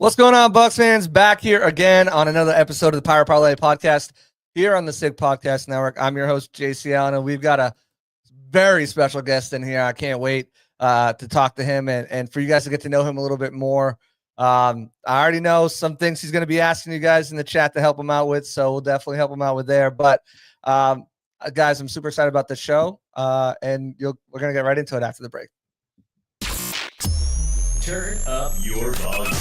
What's going on, Bucs fans? Back here again on another episode of the Power Parlay podcast here on the SIG Podcast Network. I'm your host, JC Allen, and we've got a very special guest in here. I can't wait to talk to him and for you guys to get to know him a little bit more. I already know some things he's going to be asking you guys in the chat to help him out with, so we'll definitely help him out with there. But guys, I'm super excited about the show, and we're going to get right into it after the break. Turn up your volume.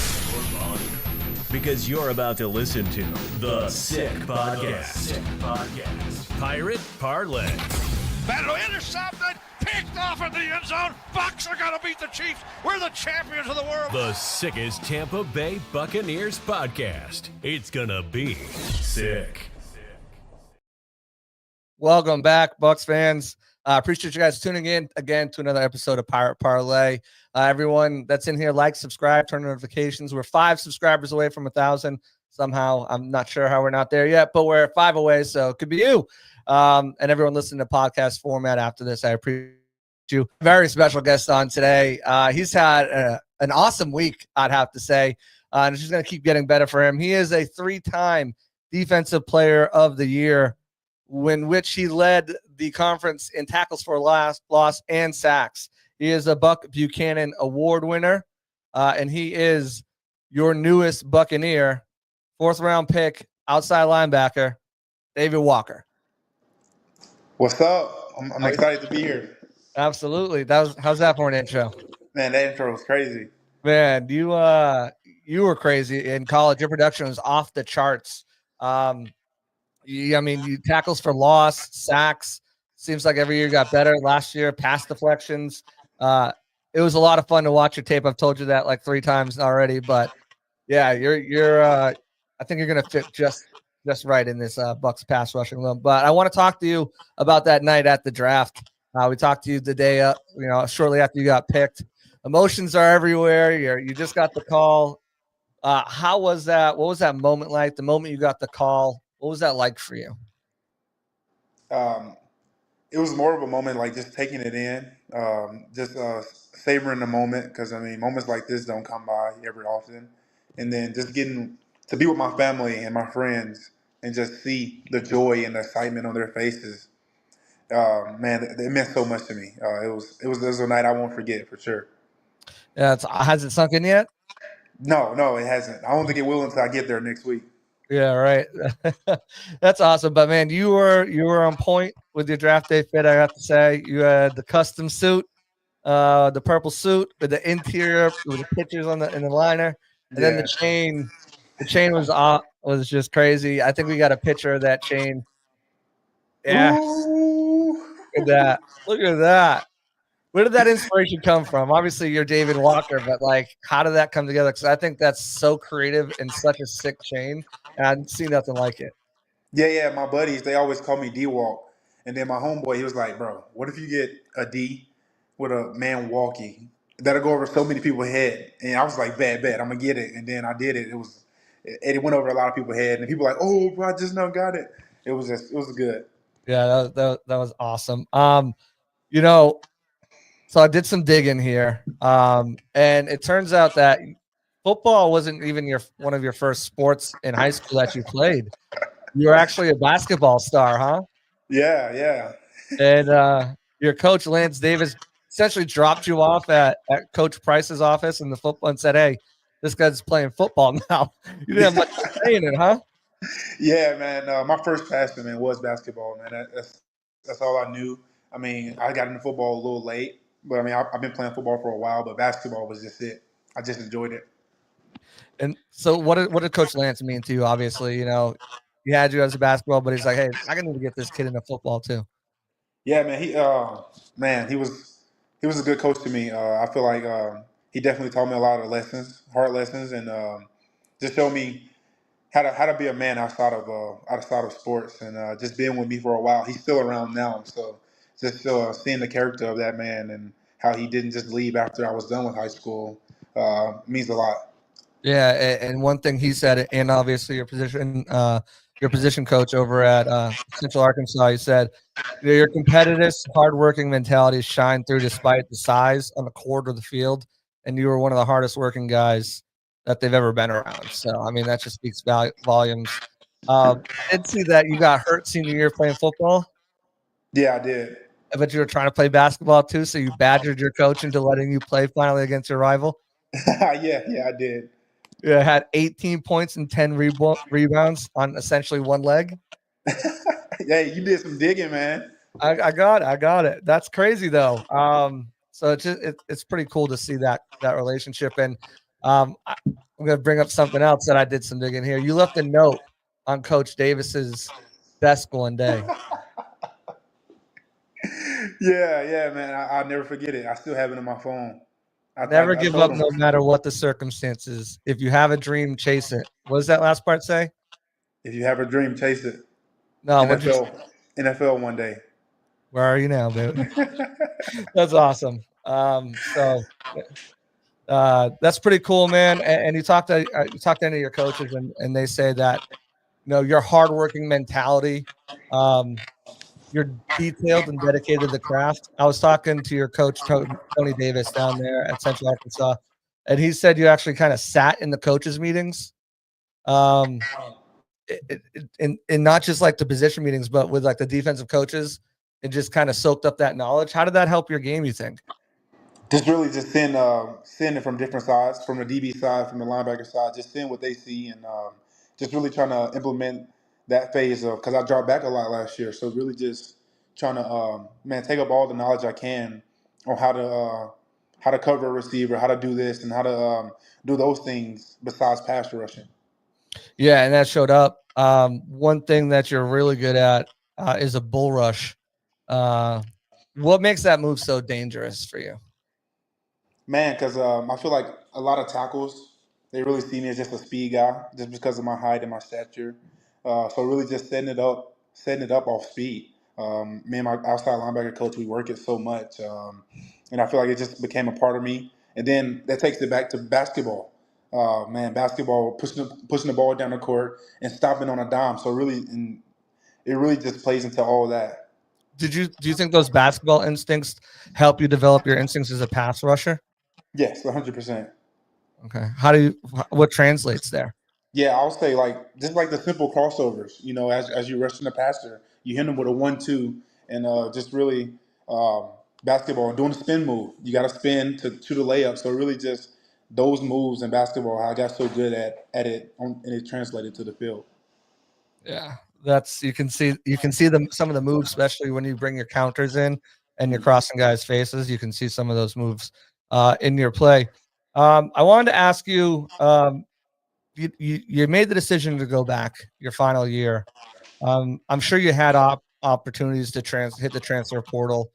Because you're about to listen to the Sick Podcast. Pirate Parlay. Battle intercepted, picked off in the end zone. Bucs are going to beat the Chiefs. We're the champions of the world. The sickest Tampa Bay Buccaneers podcast. It's going to be sick. Welcome back, Bucs fans. Appreciate you guys tuning in again to another episode of Pirate Parlay. Everyone that's in here, like, subscribe, turn notifications. We're 5 subscribers away from 1,000. Somehow, I'm not sure how we're not there yet, but we're 5 away, so it could be you. And everyone listening to podcast format after this, I appreciate you. Very special guest on today. He's had an awesome week, I'd have to say, and it's just going to keep getting better for him. He is a 3-time Defensive Player of the Year, in which he led the conference in tackles for loss and sacks. He is a Buck Buchanan Award winner, and he is your newest Buccaneer, 4th-round pick, outside linebacker, David Walker. What's up? I'm excited to be here. Absolutely. How's that for an intro? Man, that intro was crazy. Man, you were crazy in college. Your production was off the charts. You tackles for loss, sacks. Seems like every year got better. Last year, pass deflections. It was a lot of fun to watch your tape. I've told you that like 3 times already, but yeah, you're I think you're gonna fit just right in this Bucs pass rushing room. But I want to talk to you about that night at the draft. We talked to you the day up, shortly after you got picked. Emotions are everywhere. You just got the call. How was that? What was that moment like? The moment you got the call, what was that like for you? It was more of a moment like just taking it in, just savoring the moment because, moments like this don't come by every often. And then just getting to be with my family and my friends and just see the joy and the excitement on their faces. Man, it meant so much to me. It was a night I won't forget for sure. Yeah, has it sunk in yet? No, it hasn't. I don't think it will until I get there next week. Yeah, right. That's awesome. But man, you were on point with your draft day fit. I have to say, you had the custom suit, the purple suit with the interior with the pictures in the liner, and then the chain. The chain was just crazy. I think we got a picture of that chain. Yeah, Ooh. look at that. Where did that inspiration come from? Obviously, you're David Walker, but how did that come together? Because I think that's so creative and such a sick chain. And I've seen nothing like it. Yeah. My buddies, they always call me D-Walk. And then my homeboy, he was like, bro, what if you get a D with a man walkie? That'll go over so many people's head. And I was like, bet, I'm going to get it. And then I did it. It went over a lot of people's head. And people were like, oh, bro, I just now got it. It was good. Yeah, that was awesome. So I did some digging here. And it turns out that football wasn't even one of your first sports in high school that you played. You were actually a basketball star, huh? Yeah. And your coach, Lance Davis, essentially dropped you off at Coach Price's office in the football and said, hey, this guy's playing football now. You didn't have much to say in it, huh? Yeah, man. My first passion, man, was basketball, man. That's all I knew. I got into football a little late, but I've been playing football for a while, but basketball was just it. I just enjoyed it. And so what did Coach Lance mean to you? Obviously, he had you as a basketball, but he's like, hey, I need to get this kid into football too. Yeah, man. He was a good coach to me. I feel like he definitely taught me a lot of lessons, hard lessons, and just showed me how to be a man outside of sports. And just being with me for a while, he's still around now. So just seeing the character of that man and how he didn't just leave after I was done with high school means a lot. Yeah, and one thing he said, and obviously your position coach over at Central Arkansas, he said, your competitive, hardworking mentality shine through despite the size on the court or the field, and you were one of the hardest working guys that they've ever been around. So, I mean, that just speaks volumes. I did see that you got hurt senior year playing football. Yeah, I did. I bet you were trying to play basketball too, so you badgered your coach into letting you play finally against your rival. Yeah, I did. Yeah, had 18 points and 10 rebounds on essentially one leg. Hey, you did some digging, man. I got it. That's crazy though. So it's pretty cool to see that relationship. And I'm gonna bring up something else that I did some digging here. You left a note on Coach Davis's desk one day. Yeah, man. I'll never forget it. I still have it on my phone. Never I give told up, him, no matter what the circumstances. If you have a dream, chase it. What does that last part say? if you have a dream, chase it. No, what you? NFL one day. Where are you now, baby? That's awesome. That's pretty cool, man. And you talk to any of your coaches, and they say that your hardworking mentality, you're detailed and dedicated to the craft. I was talking to your coach Tony Davis down there at Central Arkansas, and he said you actually kind of sat in the coaches meetings, and not just like the position meetings, but with like the defensive coaches, and just kind of soaked up that knowledge. How did that help your game, you think? Just really just seeing it from different sides, from the DB side, from the linebacker side, just seeing what they see, and just really trying to implement that phase of, because I dropped back a lot last year, so really just trying to take up all the knowledge I can on how to cover a receiver, how to do this, and how to do those things besides pass rushing. Yeah, and that showed up. One thing that you're really good at is a bull rush. What makes that move so dangerous for you? Man, because I feel like a lot of tackles, they really see me as just a speed guy, just because of my height and my stature. So really just setting it up off speed. Me and my outside linebacker coach, we work it so much, and I feel like it just became a part of me. And then that takes it back to basketball. Man, basketball, pushing the ball down the court and stopping on a dime. So really, and it really just plays into all that. Do you think those basketball instincts help you develop your instincts as a pass rusher? Yes, 100%. Okay. What translates there? Yeah, I'll say like just like the simple crossovers. As you rushing the passer, you hit them with a 1-2, and just really basketball doing a spin move. You got to spin to the layup. So really, just those moves in basketball, I got so good at it, and it translated to the field. Yeah, you can see some of the moves, especially when you bring your counters in and you're crossing guys' faces. You can see some of those moves in your play. I wanted to ask you, you made the decision to go back your final year. I'm sure you had opportunities to hit the transfer portal.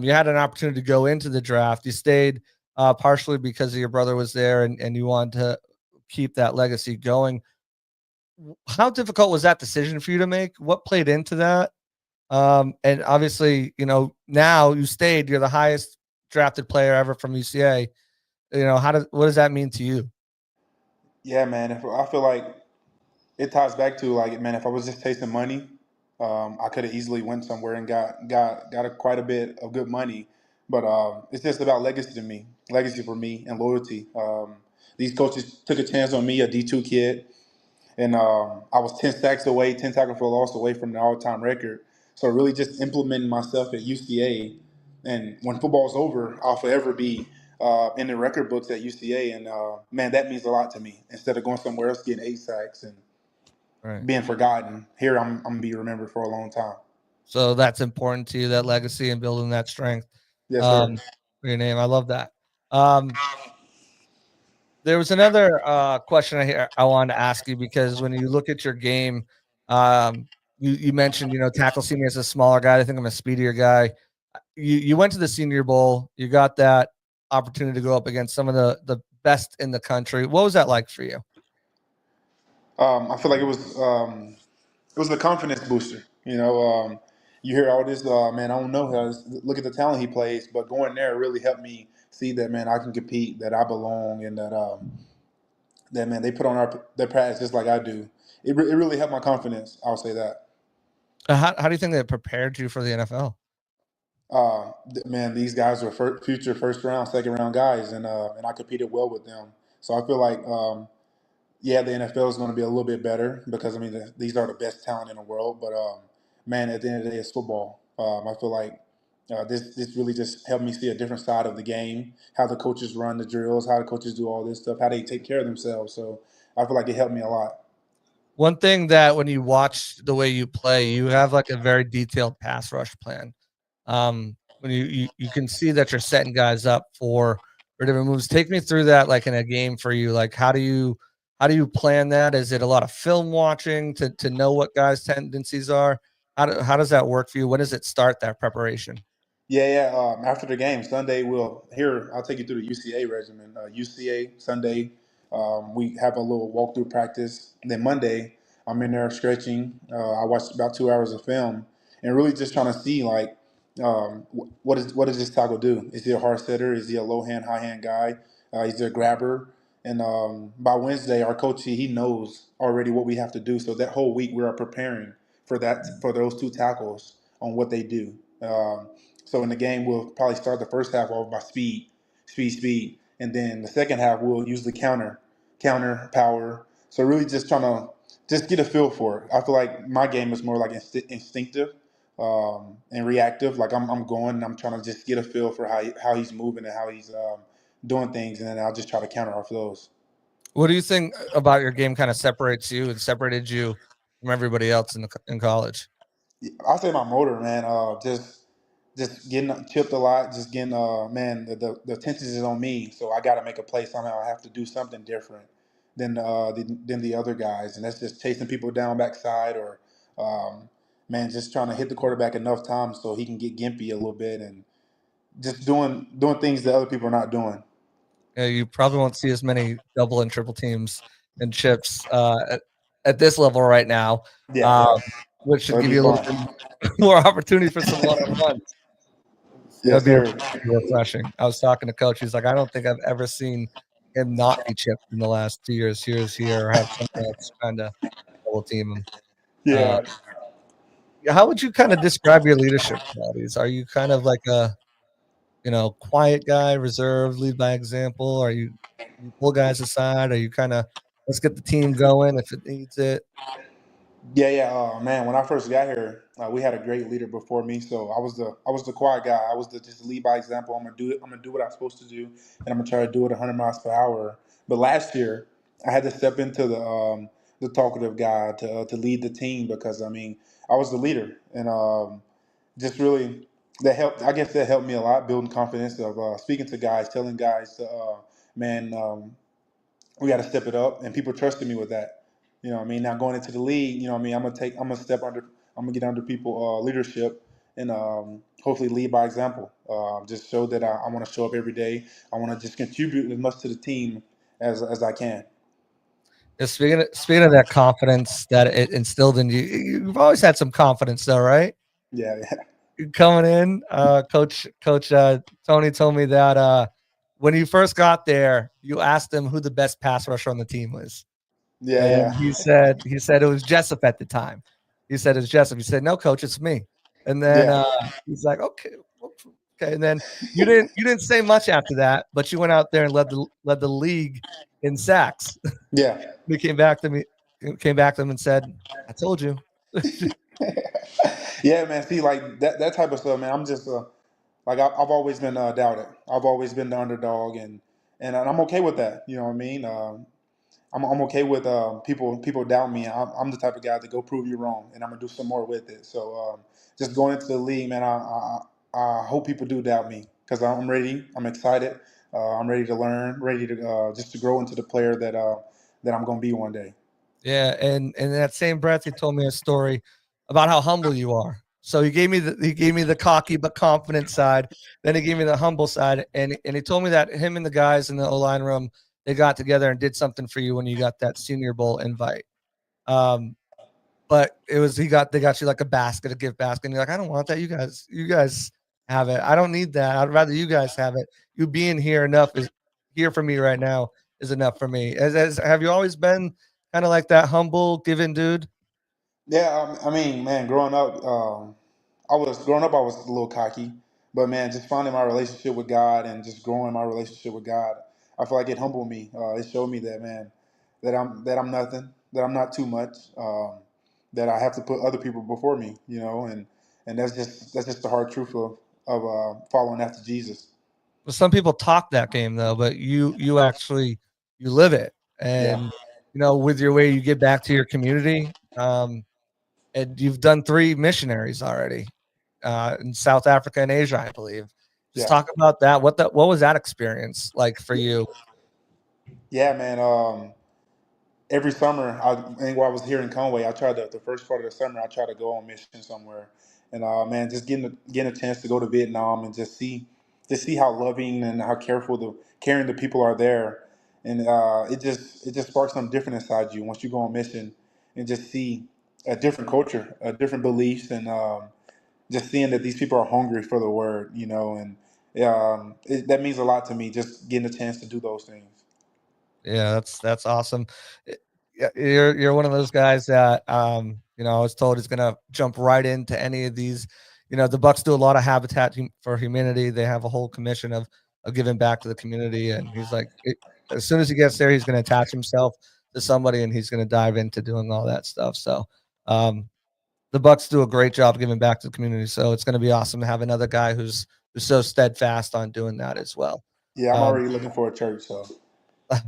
You had an opportunity to go into the draft. You stayed partially because your brother was there, and you wanted to keep that legacy going. How difficult was that decision for you to make? What played into that? And obviously, now you stayed. You're the highest drafted player ever from UCA. What does that mean to you? Yeah, man. I feel like it ties back to, like, man, if I was just chasing money, I could have easily went somewhere and got quite a bit of good money. But it's just about legacy for me, and loyalty. These coaches took a chance on me, a D2 kid, and I was 10 sacks away, 10 tackle for loss away from the all-time record. So really just implementing myself at UCA, and when football's over, I'll forever be in the record books at UCA, and man, that means a lot to me. Instead of going somewhere else getting 8 sacks and Right. being forgotten, here I'm gonna be remembered for a long time. So that's important to you, that legacy and building that strength Yes, sir. for your name. I love that. Um, there was another question I wanted to ask you, because when you look at your game, you mentioned, tackle see me as a smaller guy. I think I'm a speedier guy. You went to the Senior Bowl. You got that opportunity to go up against some of the best in the country. What was that like for you? I feel like it was the confidence booster. You hear all this, man, I don't know how. Look at the talent he plays, but going there really helped me see that, man, I can compete, that I belong, and that man, they put on their practice just like I do. It really helped my confidence. I'll say that. How do you think that prepared you for the NFL? Man, these guys were future first round, second round guys, and I competed well with them. So I feel like, yeah, the NFL is going to be a little bit better because I mean these are the best talent in the world. But man, at the end of the day, it's football. I feel like this really just helped me see a different side of the game, how the coaches run the drills, how the coaches do all this stuff, how they take care of themselves. So I feel like it helped me a lot. One thing that when you watch the way you play, you have like a very detailed pass rush plan. When you can see that you're setting guys up for different moves. Take me through that, like in a game for you. Like how do you plan that? Is it a lot of film watching to know what guys' tendencies are? How does that work for you? When does it start that preparation? Yeah, yeah. After the game Sunday, I'll take you through the UCA regimen. UCA Sunday, we have a little walkthrough practice. And then Monday, I'm in there stretching. I watched about 2 hours of film and really just trying to see like what does this tackle do? Is he a hard setter? Is he a low hand, high hand guy? Is he a grabber? And by Wednesday, our coach he knows already what we have to do. So that whole week we are preparing for those two tackles on what they do. So in the game, we'll probably start the first half off by speed, and then the second half we'll use the counter power. So really just trying to just get a feel for it. I feel like my game is more like instinctive and reactive. Like I'm going, and I'm trying to just get a feel for how he's moving and how he's doing things, and then I'll just try to counter off those. What do you think about your game kind of separates you and separated you from everybody else in college? I say my motor, man. Just getting chipped a lot. Just getting man, the attention is on me, so I got to make a play somehow. I have to do something different than the other guys, and that's just chasing people down backside or man, just trying to hit the quarterback enough times so he can get gimpy a little bit and just doing things that other people are not doing. You probably won't see as many double and triple teams and chips at this level right now, Yeah, um, yeah. which So should it'd give be you a little fun. bit more opportunity for some one-on-ones. Yes, That'd be sir. refreshing. I was talking to coach. He's like, I don't think I've ever seen him not be chipped in the last 2 years. Here's here or have someone else kind of double team him. Uh, Yeah. how would you kind of describe your leadership qualities? Are you kind of like a quiet guy, reserved, lead by example? Are you pull guys aside? Are you kind of let's get the team going if it needs it? Yeah, yeah. Man, when I first got here, we had a great leader before me. So I was the quiet guy. I was the just lead by example. I'm gonna do it. I'm gonna do what I'm supposed to do, and I'm gonna try to do it 100 miles per hour. But last year, I had to step into the talkative guy to lead the team because I mean I was the leader, and just really that helped. I guess that helped me a lot, building confidence of speaking to guys, telling guys to man. We got to step it up, and people trusted me with that. You know, what I mean, now going into the league, you know, what I mean, I'm gonna step under, I'm gonna get under people leadership, and hopefully lead by example. Just show that I want to show up every day. I want to just contribute as much to the team as I can. Yeah, speaking of that confidence that it instilled in you, you've always had some confidence, though, right? Yeah, Coming in, Coach Tony told me that when you first got there, you asked him who the best pass rusher on the team was. yeah, And yeah, he said it was Jessup at the time. He said it's Jessup. He said, "No, coach, it's me." And then yeah, he's like, "Okay, okay." And then you didn't say much after that, but you went out there and led the league in sacks. yeah. He came back to him and said, "I told you." Yeah, man. See, like that type of stuff, man. I'm just like I've always been doubted. I've always been the underdog, and I'm okay with that. You know what I mean? I'm okay with people doubt me. I'm the type of guy to go prove you wrong, and I'm gonna do some more with it. So just going into the league, man, I hope people do doubt me because I'm ready. I'm excited. I'm ready to learn, ready to just to grow into the player that I'm gonna be one day. Yeah, and in that same breath, he told me a story about how humble you are. So he gave me the cocky but confident side. Then he gave me the humble side, and he told me that him and the guys in the O line room they got together and did something for you when you got that Senior Bowl invite. Um, but it was they got you like a gift basket, and you're like, I don't want that. You guys have it. I don't need that. I'd rather you guys have it. You being here for me right now is enough for me. As have you always been kind of like that humble, giving dude? Yeah, I mean, man, growing up. I was a little cocky, but man, just finding my relationship with God and just growing my relationship with God. I feel like it humbled me. It showed me that, man, that I'm nothing, that I'm not too much, that I have to put other people before me, and that's just the hard truth of following after Jesus. Well, some people talk that game though, but you actually you live it, Yeah, and with your way you give back to your community. And you've done 3 missionaries already in South Africa and Asia, I believe. Just yeah, talk about that. What was that experience like for you? yeah, man. Every summer, and while I was here in Conway, I tried the first part of the summer. I tried to go on mission somewhere, and man, just getting a chance to go to Vietnam and just see how loving and how caring the people are there, and it just sparks something different inside you once you go on mission and just see a different culture, a different beliefs, and just seeing that these people are hungry for the word, and that means a lot to me. Just getting a chance to do those things. Yeah, that's awesome. Yeah, you're one of those guys that I was told is gonna jump right into any of these. The Bucks do a lot of for Humanity. They have a whole commission of giving back to the community, and he's like, as soon as he gets there, he's gonna attach himself to somebody, and he's gonna dive into doing all that stuff. So, um, the Bucks do a great job giving back to the community. So it's gonna be awesome to have another guy who's so steadfast on doing that as well. Yeah, I'm Um, already looking for a church, so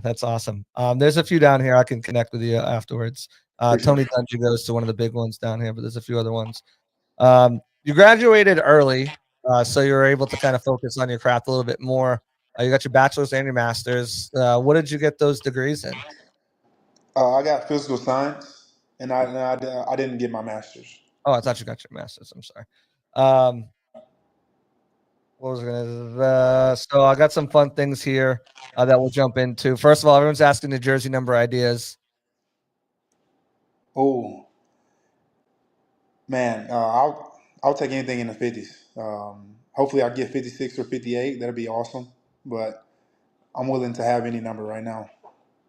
That's awesome. There's a few down here. I can connect with you afterwards. appreciate Tony it. Dungy goes to one of the big ones down here, but there's a few other ones. You graduated early, so you were able to kind of focus on your craft a little bit more. You got your bachelor's and your master's. What did you get those degrees in? I got physical science, and I didn't get my master's. Oh, I thought you got your master's. I'm sorry. Um, what was I gonna? So I got some fun things here that we'll jump into. First of all, everyone's asking the jersey number ideas. Oh man, I'll take anything in the 50s. Hopefully, I get 56 or 58. That'd be awesome. But I'm willing to have any number right now.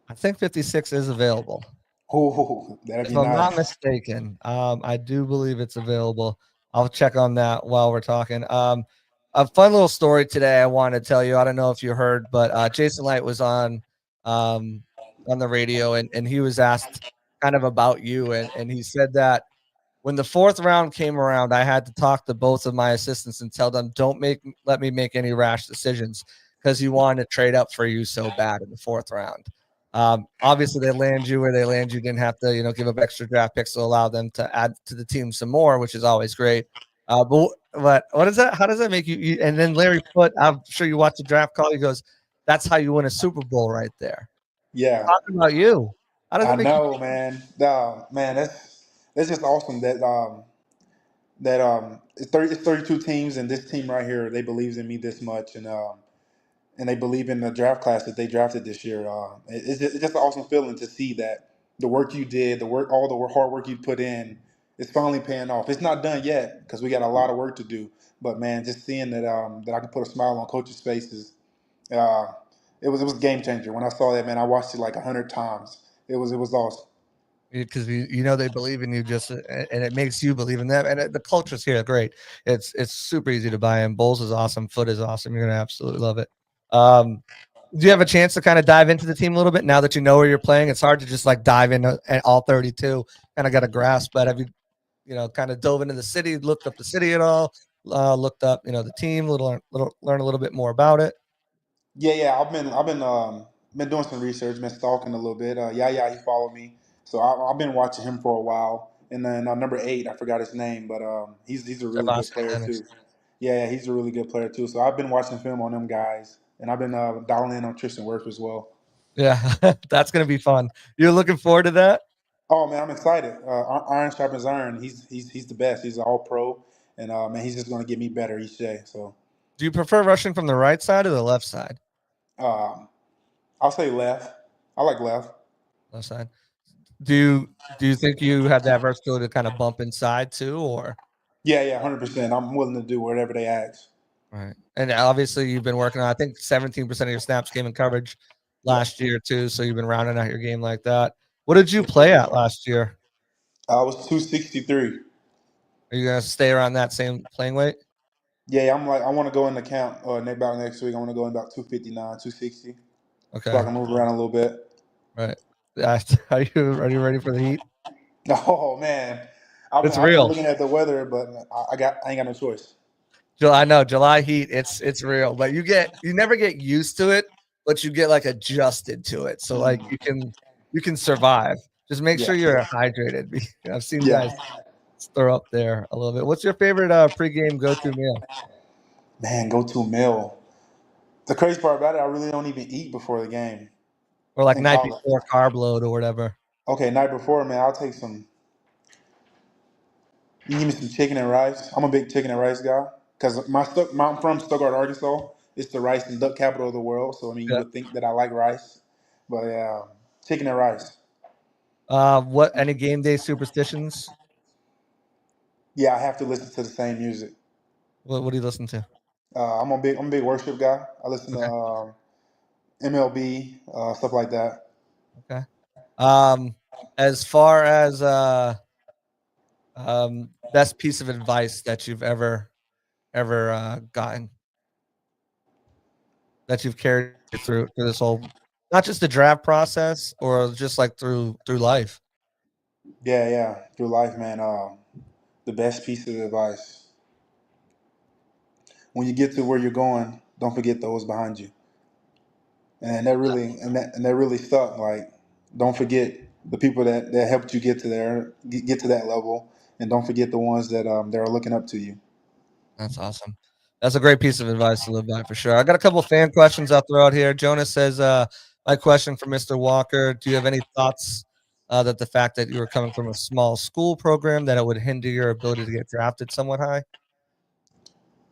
I think 56 is available. Oh, that'd If be I'm not nice. mistaken, I do believe it's available. I'll check on that while we're talking. A fun little story today I want to tell you. I don't know if you heard, but Jason Light was um, on the radio, and he was asked kind of about you, and he said that when the 4th round came around, I had to talk to both of my assistants and tell them, don't let me make any rash decisions because he wanted to trade up for you so bad in the 4th round. Obviously, they land you where they land you. Didn't have to, give up extra draft picks to allow them to add to the team some more, which is always great. But what is that? How does that make you? And then Larry Foote, I'm sure you watched the draft call. He goes, "That's how you win a Super Bowl, right there." Yeah, Talking about you, how does I it make you? know, man. Man, that's just awesome. It's 32 teams, and this team right here, they believes in me this much, and they believe in the draft class that they drafted this year. It's just an awesome feeling to see that the work you did, all the hard work you put in, is finally paying off. It's not done yet because we got a lot of work to do. But man, just seeing that I can put a smile on coaches' faces, uh, it was a game changer. When I saw that, man, I watched it like 100 times. It was awesome. Because they believe in you and it makes you believe in them, and the culture's here great. It's super easy to buy in. Bowls is awesome, Foot is awesome. You're gonna absolutely love it. Do you have a chance to kind of dive into the team a little bit now that you know where you're playing? It's hard to just like dive in at all 32. Kind of got a grasp, but have you kind of dove into the city, looked up the city at all, looked up the team, learn a little bit more about it? Yeah. I've been doing some research, been stalking a little bit. Yeah, he followed me, so I've been watching him for a while. And then number 8, I forgot his name, but he's a really good Devontae player Adams. too. Yeah, he's a really good player too. So I've been watching film on them guys, and I've been dialing in on Tristan Wirth as well. Yeah, that's gonna be fun. You're looking forward to that? Oh man, I'm excited. Iron sharpens iron. He's the best. He's an all pro, and man, he's just going to get me better each day. So Do you prefer rushing from the right side or the left side? um, I'll say left. I like left. Left side. Do you think you have that versatility to kind of bump inside too, or Yeah, 100%. I'm willing to do whatever they ask. right? And obviously, you've been working on. I think 17% of your snaps came in coverage Yeah. last year too. So you've been rounding out your game like that. What did you play at last year? I was 263. Are you gonna stay around that same playing weight? Yeah, I'm like I want to go in the camp about next week. I want to go in about 259, 260. so I Okay. can move around a little bit. Right. Are you ready for the heat? Oh man, I've been It's I've been real. looking at the weather, but I ain't got no choice. I know July heat. It's real, but you never get used to it, but you get like adjusted to it. So like you can survive. Just make Yeah, sure you're hydrated. I've seen yeah, guys stir up there a little bit. What's your favorite pregame go-to meal man. Go to meal. The crazy part about it, I really don't even eat before the game or like in night college. before carb load or whatever? Okay, night before, man, I'll take some. You give me some chicken and rice. I'm a big chicken and rice guy because I'm from Stuttgart, Arkansas. It's the rice and duck capital of the world. So I mean, you Yeah. would think that I like rice, but yeah, chicken and rice. What any game day superstitions? Yeah, I have to listen to the same music. What do you listen to? I'm a big worship guy. I listen to Okay. MLB stuff like that. Okay. Um, as far as best piece of advice that you've ever gotten that you've carried through this whole, not just the draft process or just like through life. Yeah, yeah, through life, man. The best piece of advice: when you get to where you're going, don't forget those behind you. And that really stuck. Like, don't forget the people that helped you get to there, get to that level, and don't forget the ones that are looking up to you. That's awesome. That's a great piece of advice to live by for sure. I got a couple fan questions I'll throw out here. Jonas says, my question for Mr. Walker: do you have any thoughts that the fact that you were coming from a small school program that it would hinder your ability to get drafted somewhat high?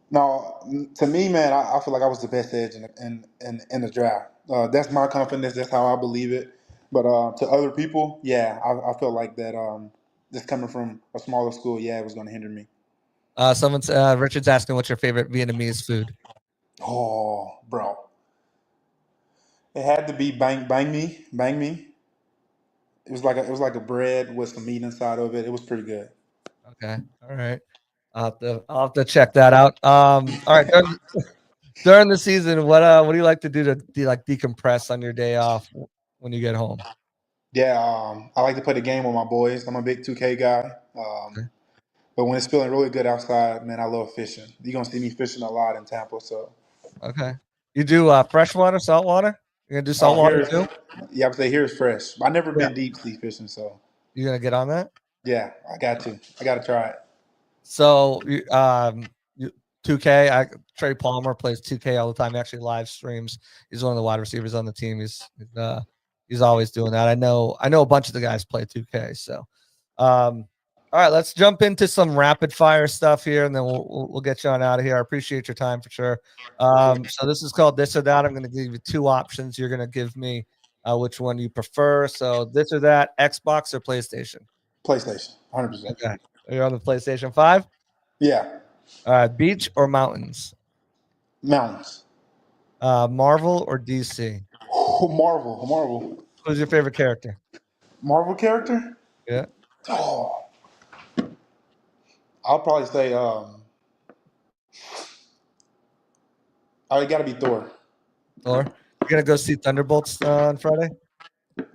Now, to me, man, I feel like I was the best edge in the draft. That's my confidence. That's how I believe it. But to other people, yeah, I felt like that. Just coming from a smaller school, yeah, it was going to hinder me. Richard's asking, what's your favorite Vietnamese food? Oh, bro, it had to be bang me. It was like a bread with some meat inside of it. It was pretty good. Okay, all right. I'll have to check that out. All right. During the season, what do you like to do to like decompress on your day off when you get home? Yeah, I like to play the game with my boys. I'm a big 2K guy. Okay. But when it's feeling really good outside, man, I love fishing. You're gonna see me fishing a lot in Tampa. So, Okay. You do freshwater, saltwater? You're gonna do oh, saltwater here's too? yeah, I would say here's fresh. I've never Yeah. been deep sea fishing, so You gonna get on that? yeah, I got to. I got to try it. So, 2K. Trey Palmer plays 2K all the time. He actually live streams. He's one of the wide receivers on the team. He's always doing that. I know a bunch of the guys play 2K. So, all right, let's jump into some rapid fire stuff here, and then we'll get you on out of here. I appreciate your time for sure. So this is called this or that. I'm going to give you two options. You're going to give me which one you prefer. So this or that, Xbox or PlayStation. PlayStation, 100%. Okay, you're on the PlayStation 5. Yeah, Beach or mountains? mountains. Marvel or DC? Oh, Marvel, Who's your favorite character? Marvel character. Yeah, Oh, I'll probably say oh, it got to be Thor. Thor. You're gonna go see Thunderbolts on Friday?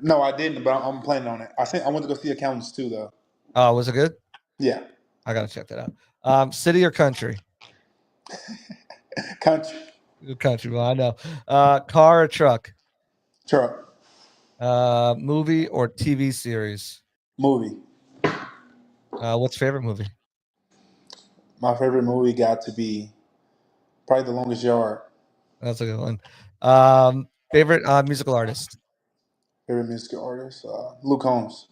No, I didn't, but I'm planning on it. I went to go see Accountants too, though. Oh, was it good? Yeah, I gotta check that out. City or country? country, Good country. Well, I know. Car or truck? truck, Movie or TV series? movie. What's your favorite movie? My favorite movie got to be probably The Longest Yard. That's a good one. Favorite musical artist Favorite music artist, Luke Combs.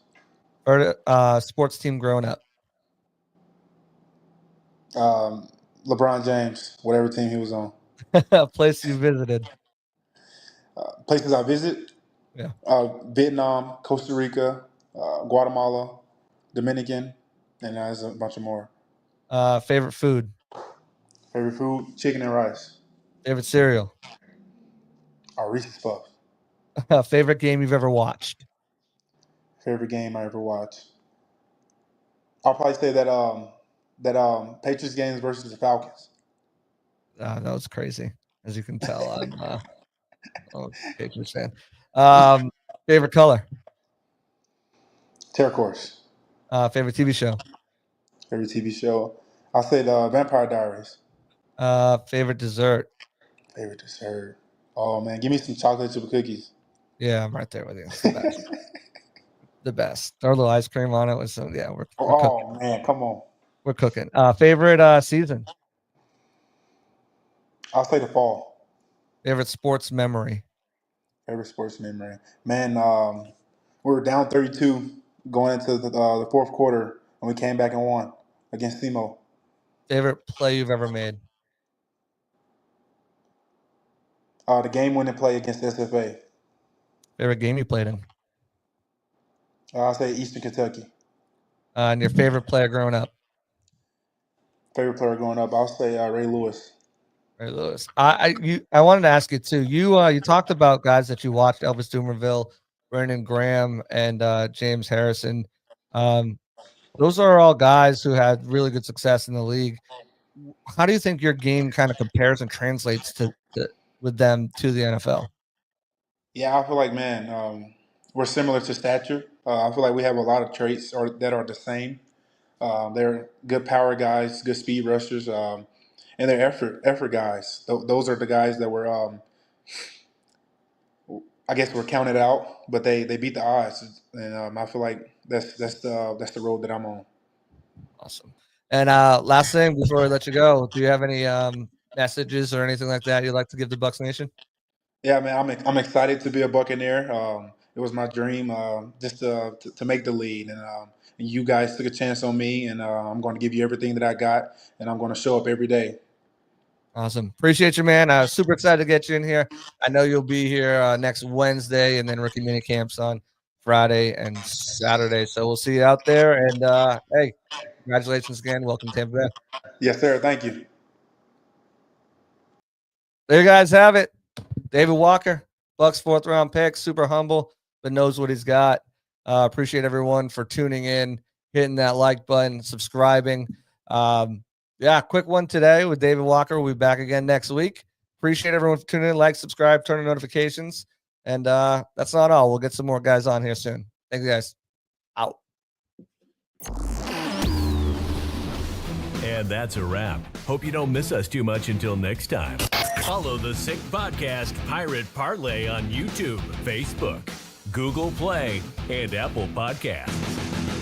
or sports team growing up? um, LeBron James, whatever team he was on. Place you visited? Places I visit: Yeah. Vietnam, Costa Rica, Guatemala, Dominican, and there's a bunch of more. Favorite food? Favorite food: chicken and rice. Favorite cereal? Reese's Puffs. Favorite game you've ever watched? Favorite game I ever watched. I'll probably say that Patriots games versus the Falcons. That was crazy, as you can tell. Oh, Patriots fan. Favorite color? Turquoise. Favorite TV show? Favorite TV show. I'll say the Vampire Diaries. Favorite dessert? Favorite dessert. Oh man, give me some chocolate chip cookies. Yeah, I'm right there with you. It's the best. The best. Throw a little ice cream on it with some. Yeah, we're cooking. Oh man, come on. We're cooking. Favorite season? I'll say the fall. Favorite sports memory? Favorite sports memory. Man, we were down 32 going into the fourth quarter, and we came back and won against SEMO. Favorite play you've ever made? The game-winning play against SFA. Favorite game you played in? I'll say Eastern Kentucky. And your favorite player growing up? Favorite player growing up, I'll say Ray Lewis. Ray Lewis. I wanted to ask you too. You talked about guys that you watched: Elvis Dumervil, Brandon Graham, and James Harrison. Those are all guys who had really good success in the league. How do you think your game kind of compares and translates with them to the NFL? Yeah, I feel like, man, we're similar to stature. I feel like we have a lot of traits that are the same. They're good power guys, good speed rushers, and they're effort guys. Those are the guys that were, I guess, were counted out, but they beat the odds, and I feel like that's the road that I'm on. Awesome. And last thing before I let you go, do you have any messages or anything like that you'd like to give the Bucs Nation? Yeah, man, I'm excited to be a Buccaneer. It was my dream just to make the lead, and you guys took a chance on me, and I'm going to give you everything that I got, and I'm going to show up every day. Awesome. Appreciate you, man. I was super excited to get you in here. I know you'll be here next Wednesday, and then rookie mini camps on Friday and Saturday. So we'll see you out there. And hey, congratulations again. Welcome to Tampa Bay. Yes, sir. Thank you. There you guys have it. David Walker, Bucs 4th round pick, super humble, but knows what he's got. Appreciate everyone for tuning in, hitting that like button, subscribing. Yeah, quick one today with David Walker. We'll be back again next week. Appreciate everyone for tuning in. Like, subscribe, turn on notifications. And that's not all. We'll get some more guys on here soon. Thank you, guys. Out. And that's a wrap. Hope you don't miss us too much until next time. Follow the Sick Podcast Pirate Parlay on YouTube, Facebook, Google Play, and Apple Podcasts.